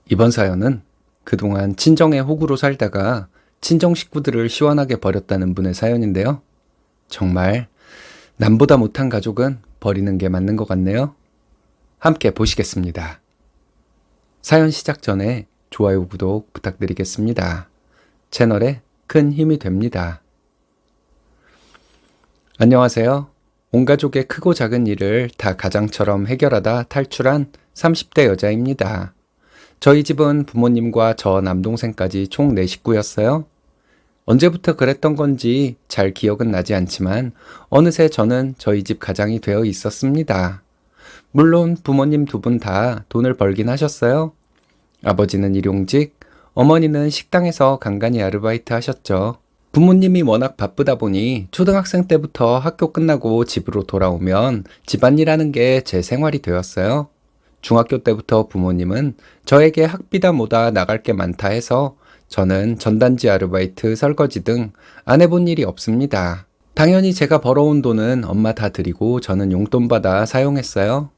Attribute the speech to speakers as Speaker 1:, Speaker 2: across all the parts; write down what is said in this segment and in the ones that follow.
Speaker 1: 이번 사연은 그동안 친정의 호구로 살다가 친정 식구들을 시원하게 버렸다는 분의 사연인데요. 정말 남보다 못한 가족은 버리는 게 맞는 것 같네요. 함께 보시겠습니다. 사연 시작 전에 좋아요, 구독 부탁드리겠습니다. 채널에 큰 힘이 됩니다. 안녕하세요. 온 가족의 크고 작은 일을 다 가장처럼 해결하다 탈출한 30대 여자입니다. 저희 집은 부모님과 저 남동생까지 총 4식구였어요. 언제부터 그랬던 건지 잘 기억은 나지 않지만 어느새 저는 저희 집 가장이 되어 있었습니다. 물론 부모님 두 분 다 돈을 벌긴 하셨어요. 아버지는 일용직, 어머니는 식당에서 간간히 아르바이트 하셨죠. 부모님이 워낙 바쁘다 보니 초등학생 때부터 학교 끝나고 집으로 돌아오면 집안일하는 게 제 생활이 되었어요. 중학교 때부터 부모님은 저에게 학비다 뭐다 나갈 게 많다 해서 저는 전단지 아르바이트, 설거지 등 안 해본 일이 없습니다. 당연히 제가 벌어온 돈은 엄마 다 드리고 저는 용돈 받아 사용했어요.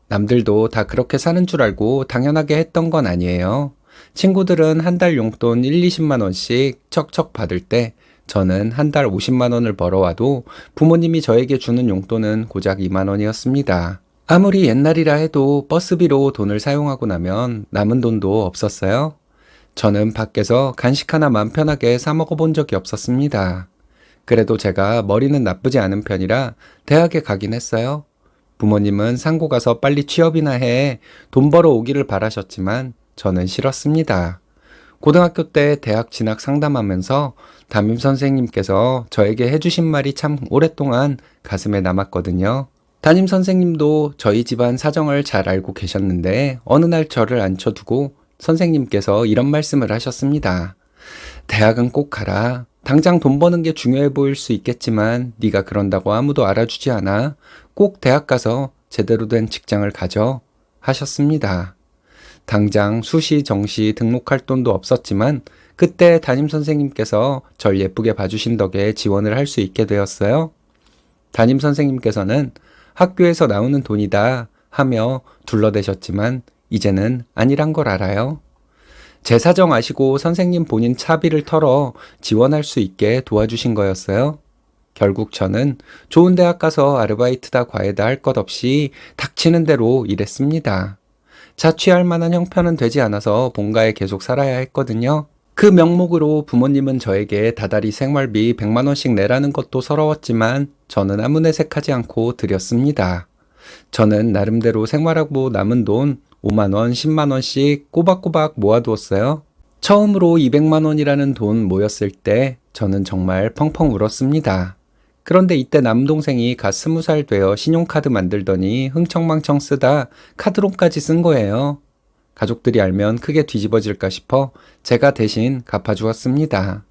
Speaker 1: 남들도 다 그렇게 사는 줄 알고 당연하게 했던 건 아니에요. 친구들은 한 달 용돈 1, 20만 원씩 척척 받을 때 저는 한 달 50만 원을 벌어와도 부모님이 저에게 주는 용돈은 고작 2만 원이었습니다. 아무리 옛날이라 해도 버스비로 돈을 사용하고 나면 남은 돈도 없었어요. 저는 밖에서 간식 하나 맘 편하게 사 먹어본 적이 없었습니다. 그래도 제가 머리는 나쁘지 않은 편이라 대학에 가긴 했어요. 부모님은 상고 가서 빨리 취업이나 해 돈 벌어 오기를 바라셨지만 저는 싫었습니다. 고등학교 때 대학 진학 상담하면서 담임 선생님께서 저에게 해주신 말이 참 오랫동안 가슴에 남았거든요. 담임 선생님도 저희 집안 사정을 잘 알고 계셨는데 어느 날 저를 앉혀두고 선생님께서 이런 말씀을 하셨습니다. 대학은 꼭 가라. 당장 돈 버는 게 중요해 보일 수 있겠지만 네가 그런다고 아무도 알아주지 않아. 꼭 대학 가서 제대로 된 직장을 가져 하셨습니다. 당장 수시, 정시 등록할 돈도 없었지만 그때 담임 선생님께서 절 예쁘게 봐주신 덕에 지원을 할 수 있게 되었어요. 담임 선생님께서는 학교에서 나오는 돈이다 하며 둘러대셨지만 이제는 아니란 걸 알아요. 제 사정 아시고 선생님 본인 차비를 털어 지원할 수 있게 도와주신 거였어요. 결국 저는 좋은 대학 가서 아르바이트다 과외다 할 것 없이 닥치는 대로 일했습니다. 자취할 만한 형편은 되지 않아서 본가에 계속 살아야 했거든요. 그 명목으로 부모님은 저에게 다달이 생활비 100만 원씩 내라는 것도 서러웠지만 저는 아무 내색하지 않고 드렸습니다. 저는 나름대로 생활하고 남은 돈 5만 원, 10만 원씩 꼬박꼬박 모아두었어요. 처음으로 200만 원이라는 돈 모였을 때 저는 정말 펑펑 울었습니다. 그런데 이때 남동생이 갓 20살 되어 신용카드 만들더니 흥청망청 쓰다 카드론까지 쓴 거예요. 가족들이 알면 크게 뒤집어질까 싶어 제가 대신 갚아주었습니다.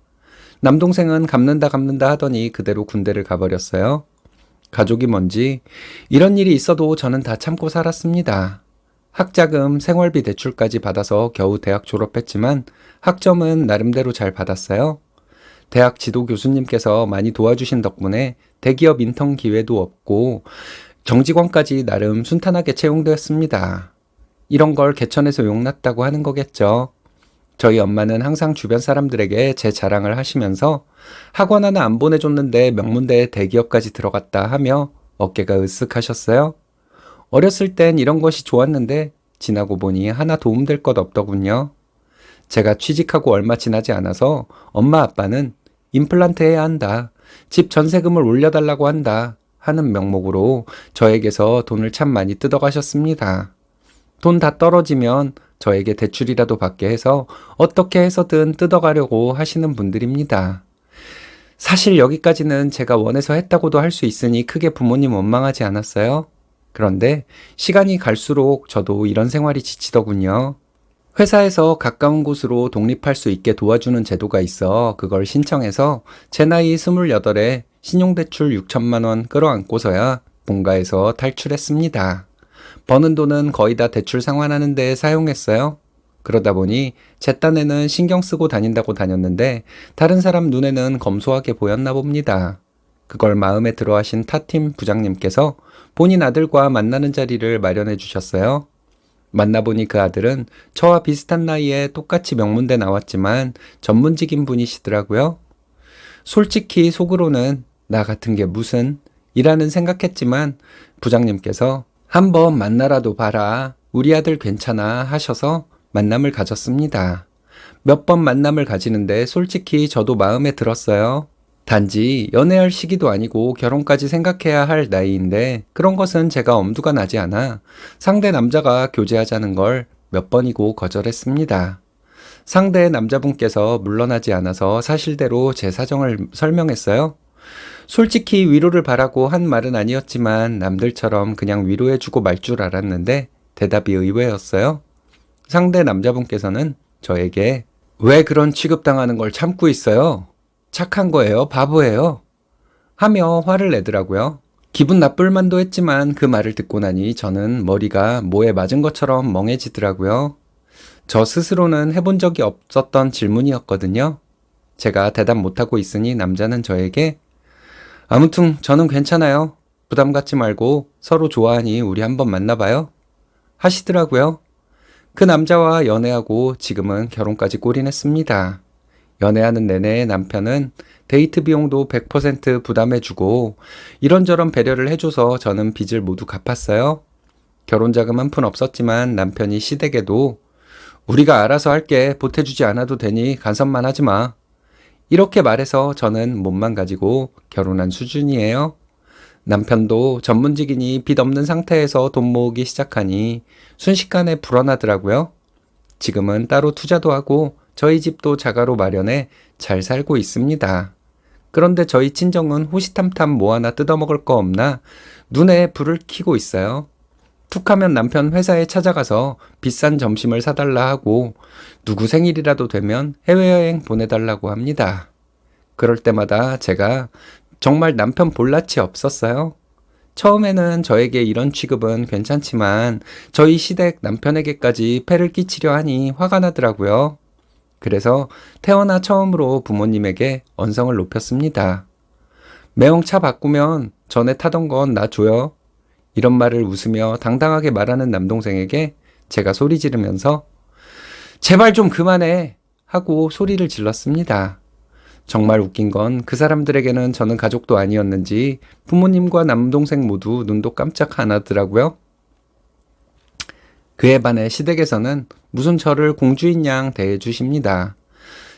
Speaker 1: 남동생은 갚는다 하더니 그대로 군대를 가버렸어요. 가족이 뭔지 이런 일이 있어도 저는 다 참고 살았습니다. 학자금, 생활비 대출까지 받아서 겨우 대학 졸업했지만 학점은 나름대로 잘 받았어요. 대학 지도 교수님께서 많이 도와주신 덕분에 대기업 인턴 기회도 없고 정직원까지 나름 순탄하게 채용되었습니다. 이런 걸 개천에서 용났다고 하는 거겠죠. 저희 엄마는 항상 주변 사람들에게 제 자랑을 하시면서 학원 하나 안 보내줬는데 명문대에 대기업까지 들어갔다 하며 어깨가 으쓱하셨어요. 어렸을 땐 이런 것이 좋았는데 지나고 보니 하나 도움될 것 없더군요. 제가 취직하고 얼마 지나지 않아서 엄마 아빠는 임플란트 해야 한다. 집 전세금을 올려달라고 한다. 하는 명목으로 저에게서 돈을 참 많이 뜯어가셨습니다. 돈 다 떨어지면 저에게 대출이라도 받게 해서 어떻게 해서든 뜯어가려고 하시는 분들입니다. 사실 여기까지는 제가 원해서 했다고도 할 수 있으니 크게 부모님 원망하지 않았어요. 그런데 시간이 갈수록 저도 이런 생활이 지치더군요. 회사에서 가까운 곳으로 독립할 수 있게 도와주는 제도가 있어 그걸 신청해서 제 나이 28에 신용대출 6천만 원 끌어안고서야 본가에서 탈출했습니다. 버는 돈은 거의 다 대출 상환하는 데 사용했어요. 그러다 보니 제 딴에는 신경 쓰고 다닌다고 다녔는데 다른 사람 눈에는 검소하게 보였나 봅니다. 그걸 마음에 들어 하신 타팀 부장님께서 본인 아들과 만나는 자리를 마련해 주셨어요. 만나보니 그 아들은 저와 비슷한 나이에 똑같이 명문대 나왔지만 전문직인 분이시더라고요. 솔직히 속으로는 나 같은 게 무슨 이라는 생각했지만 부장님께서 한번 만나라도 봐라. 우리 아들 괜찮아 하셔서 만남을 가졌습니다. 몇 번 만남을 가지는데 솔직히 저도 마음에 들었어요. 단지 연애할 시기도 아니고 결혼까지 생각해야 할 나이인데 그런 것은 제가 엄두가 나지 않아 상대 남자가 교제하자는 걸 몇 번이고 거절했습니다. 상대 남자분께서 물러나지 않아서 사실대로 제 사정을 설명했어요. 솔직히 위로를 바라고 한 말은 아니었지만 남들처럼 그냥 위로해주고 말 줄 알았는데 대답이 의외였어요. 상대 남자분께서는 저에게 왜 그런 취급당하는 걸 참고 있어요? 착한 거예요? 바보예요? 하며 화를 내더라고요. 기분 나쁠 만도 했지만 그 말을 듣고 나니 저는 머리가 뭐에 맞은 것처럼 멍해지더라고요. 저 스스로는 해본 적이 없었던 질문이었거든요. 제가 대답 못하고 있으니 남자는 저에게 아무튼 저는 괜찮아요. 부담 갖지 말고 서로 좋아하니 우리 한번 만나봐요. 하시더라고요. 그 남자와 연애하고 지금은 결혼까지 골인했습니다. 연애하는 내내 남편은 데이트 비용도 100% 부담해주고 이런저런 배려를 해줘서 저는 빚을 모두 갚았어요. 결혼 자금 한 푼 없었지만 남편이 시댁에도 우리가 알아서 할게 보태주지 않아도 되니 간섭만 하지 마. 이렇게 말해서 저는 몸만 가지고 결혼한 수준이에요. 남편도 전문직이니 빚 없는 상태에서 돈 모으기 시작하니 순식간에 불어나더라고요. 지금은 따로 투자도 하고 저희 집도 자가로 마련해 잘 살고 있습니다. 그런데 저희 친정은 호시탐탐 뭐 하나 뜯어먹을 거 없나 눈에 불을 켜고 있어요. 툭하면 남편 회사에 찾아가서 비싼 점심을 사달라 하고 누구 생일이라도 되면 해외여행 보내달라고 합니다. 그럴 때마다 제가 정말 남편 볼낯이 없었어요. 처음에는 저에게 이런 취급은 괜찮지만 저희 시댁 남편에게까지 폐를 끼치려 하니 화가 나더라고요. 그래서 태어나 처음으로 부모님에게 언성을 높였습니다. 매형 차 바꾸면 전에 타던 건 나 줘요. 이런 말을 웃으며 당당하게 말하는 남동생에게 제가 소리 지르면서 제발 좀 그만해 하고 소리를 질렀습니다. 정말 웃긴 건 그 사람들에게는 저는 가족도 아니었는지 부모님과 남동생 모두 눈도 깜짝 안 하더라고요. 그에 반해 시댁에서는 무슨 저를 공주인 양 대해주십니다.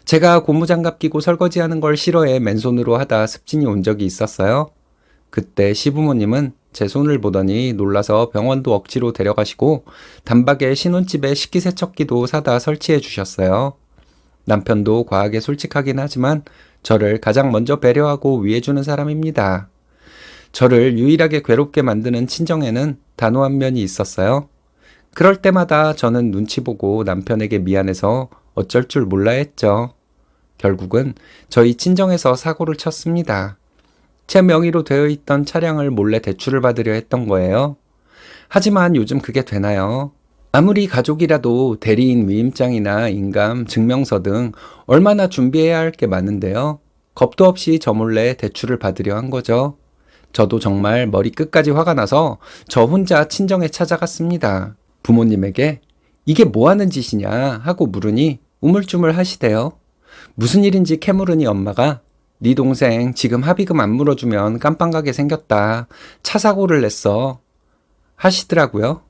Speaker 1: 제가 고무장갑 끼고 설거지하는 걸 싫어해 맨손으로 하다 습진이 온 적이 있었어요. 그때 시부모님은 제 손을 보더니 놀라서 병원도 억지로 데려가시고 단박에 신혼집에 식기세척기도 사다 설치해 주셨어요. 남편도 과하게 솔직하긴 하지만 저를 가장 먼저 배려하고 위해주는 사람입니다. 저를 유일하게 괴롭게 만드는 친정에는 단호한 면이 있었어요. 그럴 때마다 저는 눈치 보고 남편에게 미안해서 어쩔 줄 몰라 했죠. 결국은 저희 친정에서 사고를 쳤습니다. 제 명의로 되어 있던 차량을 몰래 대출을 받으려 했던 거예요. 하지만 요즘 그게 되나요? 아무리 가족이라도 대리인 위임장이나 인감, 증명서 등 얼마나 준비해야 할 게 많은데요. 겁도 없이 저 몰래 대출을 받으려 한 거죠. 저도 정말 머리 끝까지 화가 나서 저 혼자 친정에 찾아갔습니다. 부모님에게 이게 뭐 하는 짓이냐 하고 물으니 우물쭈물 하시대요. 무슨 일인지 캐물으니 엄마가 네 동생 지금 합의금 안 물어주면 깜빵 가게 생겼다. 차 사고를 냈어. 하시더라고요.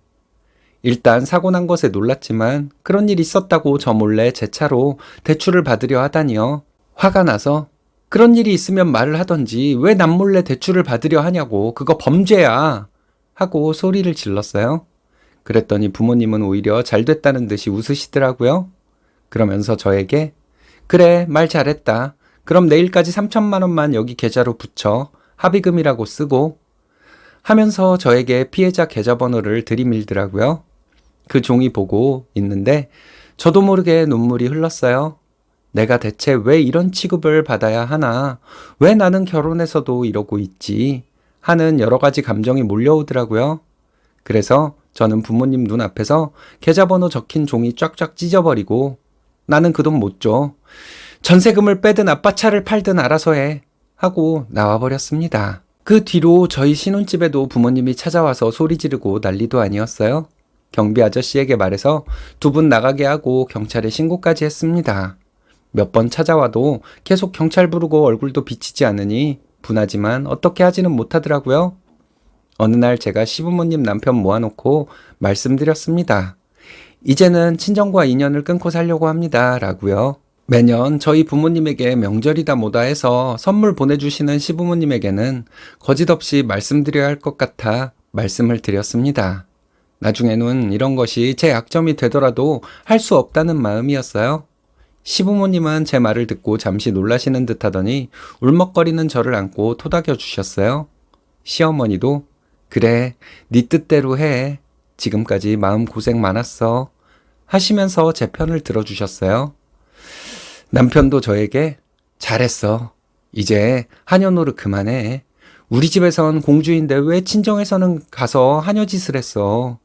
Speaker 1: 일단 사고 난 것에 놀랐지만 그런 일 있었다고 저 몰래 제 차로 대출을 받으려 하다니요. 화가 나서 그런 일이 있으면 말을 하던지 왜 남 몰래 대출을 받으려 하냐고 그거 범죄야 하고 소리를 질렀어요. 그랬더니 부모님은 오히려 잘 됐다는 듯이 웃으시더라고요. 그러면서 저에게 그래 말 잘했다. 그럼 내일까지 3천만 원만 여기 계좌로 붙여 합의금이라고 쓰고 하면서 저에게 피해자 계좌번호를 들이밀더라고요. 그 종이 보고 있는데 저도 모르게 눈물이 흘렀어요. 내가 대체 왜 이런 취급을 받아야 하나? 왜 나는 결혼해서도 이러고 있지? 하는 여러 가지 감정이 몰려오더라고요. 그래서 저는 부모님 눈앞에서 계좌번호 적힌 종이 쫙쫙 찢어버리고 나는 그 돈 못 줘. 전세금을 빼든 아빠 차를 팔든 알아서 해. 하고 나와버렸습니다. 그 뒤로 저희 신혼집에도 부모님이 찾아와서 소리 지르고 난리도 아니었어요. 경비 아저씨에게 말해서 두 분 나가게 하고 경찰에 신고까지 했습니다. 몇 번 찾아와도 계속 경찰 부르고 얼굴도 비치지 않으니 분하지만 어떻게 하지는 못하더라고요. 어느 날 제가 시부모님 남편 모아놓고 말씀드렸습니다. 이제는 친정과 인연을 끊고 살려고 합니다. 라고요. 매년 저희 부모님에게 명절이다 뭐다 해서 선물 보내주시는 시부모님에게는 거짓없이 말씀드려야 할 것 같아 말씀을 드렸습니다. 나중에는 이런 것이 제 약점이 되더라도 할 수 없다는 마음이었어요. 시부모님은 제 말을 듣고 잠시 놀라시는 듯 하더니 울먹거리는 저를 안고 토닥여 주셨어요. 시어머니도 그래, 네 뜻대로 해. 지금까지 마음고생 많았어. 하시면서 제 편을 들어주셨어요. 남편도 저에게 잘했어. 이제 하녀 노릇 그만해. 우리 집에선 공주인데 왜 친정에서는 가서 하녀 짓을 했어.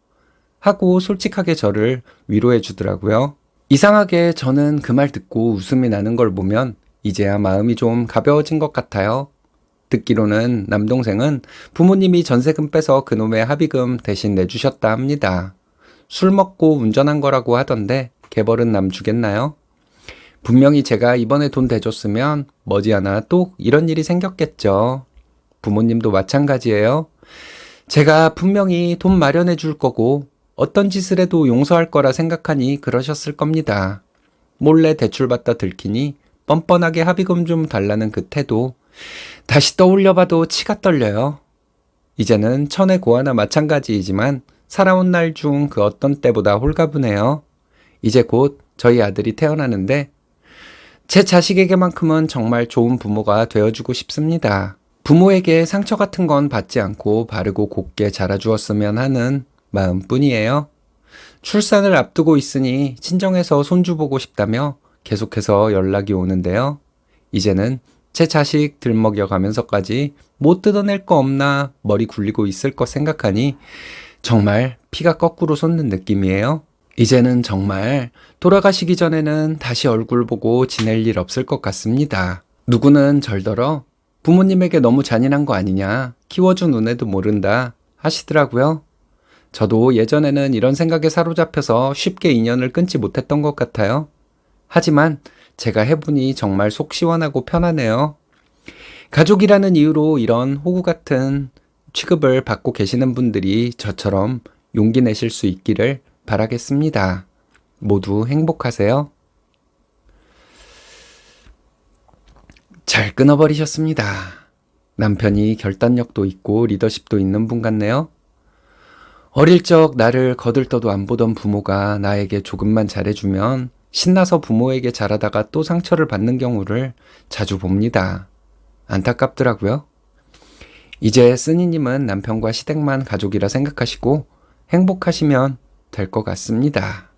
Speaker 1: 하고 솔직하게 저를 위로해 주더라고요. 이상하게 저는 그 말 듣고 웃음이 나는 걸 보면 이제야 마음이 좀 가벼워진 것 같아요. 듣기로는 남동생은 부모님이 전세금 빼서 그놈의 합의금 대신 내주셨다 합니다. 술 먹고 운전한 거라고 하던데 개벌은 남 주겠나요? 분명히 제가 이번에 돈 대줬으면 머지않아 또 이런 일이 생겼겠죠. 부모님도 마찬가지예요. 제가 분명히 돈 마련해 줄 거고 어떤 짓을 해도 용서할 거라 생각하니 그러셨을 겁니다. 몰래 대출받다 들키니 뻔뻔하게 합의금 좀 달라는 그 태도 다시 떠올려봐도 치가 떨려요. 이제는 천의 고아나 마찬가지이지만 살아온 날 중 그 어떤 때보다 홀가분해요. 이제 곧 저희 아들이 태어나는데 제 자식에게만큼은 정말 좋은 부모가 되어주고 싶습니다. 부모에게 상처 같은 건 받지 않고 바르고 곱게 자라주었으면 하는 마음뿐이에요. 출산을 앞두고 있으니 친정에서 손주 보고 싶다며 계속해서 연락이 오는데요. 이제는 제 자식 들먹여가면서까지 못 뜯어낼 거 없나 머리 굴리고 있을 것 생각하니 정말 피가 거꾸로 솟는 느낌이에요. 이제는 정말 돌아가시기 전에는 다시 얼굴 보고 지낼 일 없을 것 같습니다. 누구는 절더러 부모님에게 너무 잔인한 거 아니냐, 키워준 은혜도 모른다 하시더라고요. 저도 예전에는 이런 생각에 사로잡혀서 쉽게 인연을 끊지 못했던 것 같아요. 하지만 제가 해보니 정말 속 시원하고 편하네요. 가족이라는 이유로 이런 호구 같은 취급을 받고 계시는 분들이 저처럼 용기 내실 수 있기를 바라겠습니다. 모두 행복하세요. 잘 끊어버리셨습니다. 남편이 결단력도 있고 리더십도 있는 분 같네요. 어릴 적 나를 거들떠도 안 보던 부모가 나에게 조금만 잘해주면 신나서 부모에게 잘하다가 또 상처를 받는 경우를 자주 봅니다. 안타깝더라고요. 이제 쓰니님은 남편과 시댁만 가족이라 생각하시고 행복하시면 될 것 같습니다.